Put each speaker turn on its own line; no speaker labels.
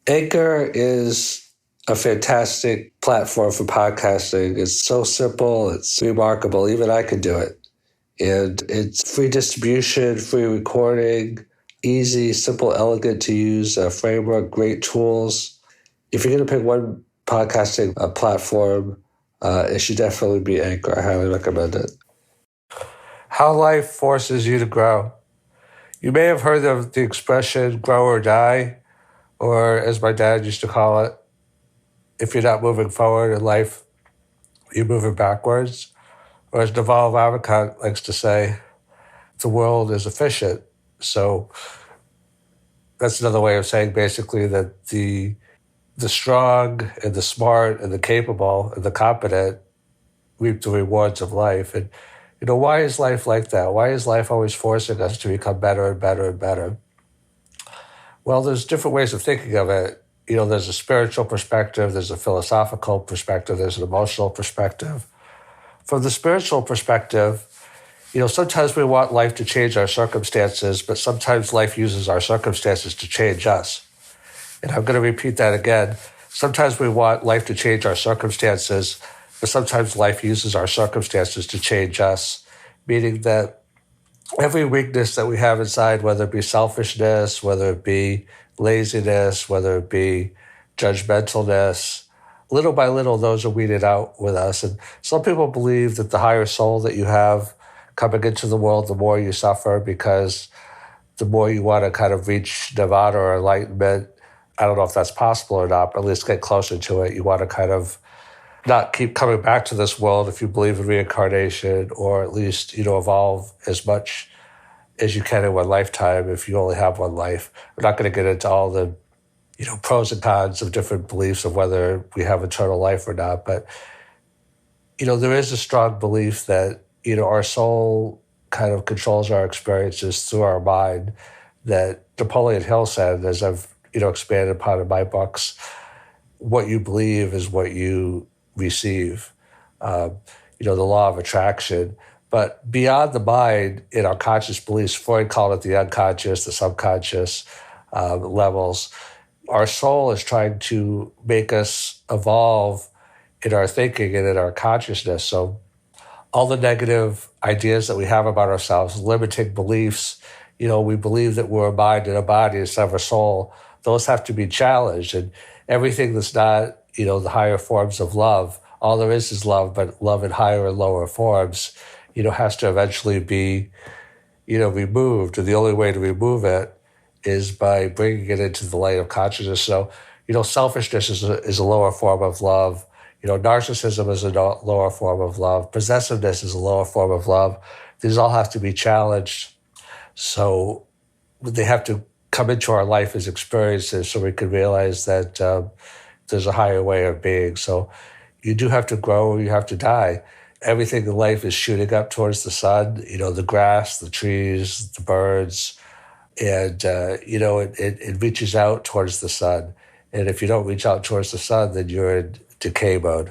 Anchor is a fantastic platform for podcasting. It's so simple. It's remarkable. Even I could do it. And it's free distribution, free recording, easy, simple, elegant to use framework, great tools. If you're going to pick one podcasting platform, it should definitely be Anchor. I highly recommend it. How life forces you to grow. You may have heard of the expression grow or die, or as my dad used to call it, if you're not moving forward in life, you're moving backwards. Or as Naval likes to say, the world is efficient. So that's another way of saying basically that the strong and the smart and the capable and the competent reap the rewards of life. And, why is life like that? Why is life always forcing us to become better and better and better? Well, there's different ways of thinking of it. There's a spiritual perspective, there's a philosophical perspective, there's an emotional perspective. From the spiritual perspective, sometimes we want life to change our circumstances, but sometimes life uses our circumstances to change us. And I'm going to repeat that again. Sometimes we want life to change our circumstances, but sometimes life uses our circumstances to change us, meaning that every weakness that we have inside, whether it be selfishness, whether it be laziness, whether it be judgmentalness, little by little, those are weeded out with us. And some people believe that the higher soul that you have coming into the world, the more you suffer, because the more you want to kind of reach nirvana or enlightenment. I don't know if that's possible or not, but at least get closer to it. You want to kind of not keep coming back to this world if you believe in reincarnation, or at least, evolve as much as you can in one lifetime if you only have one life. We're not going to get into all the, pros and cons of different beliefs of whether we have eternal life or not. But, there is a strong belief that, our soul kind of controls our experiences through our mind, that Napoleon Hill said, as I've, expanded upon in my books, what you believe is what you receive, the law of attraction. But beyond the mind, in our conscious beliefs, Freud called it the unconscious, the subconscious levels, our soul is trying to make us evolve in our thinking and in our consciousness. So all the negative ideas that we have about ourselves, limiting beliefs, we believe that we're a mind and a body instead of a soul, those have to be challenged. And everything that's not, the higher forms of love, all there is love, but love in higher and lower forms, has to eventually be, removed. And the only way to remove it is by bringing it into the light of consciousness. So, selfishness is a lower form of love. Narcissism is a lower form of love. Possessiveness is a lower form of love. These all have to be challenged. So they have to come into our life as experiences so we can realize that there's a higher way of being. So you do have to grow or you have to die. Everything in life is shooting up towards the sun, the grass, the trees, the birds, and, it reaches out towards the sun. And if you don't reach out towards the sun, then you're in decay mode.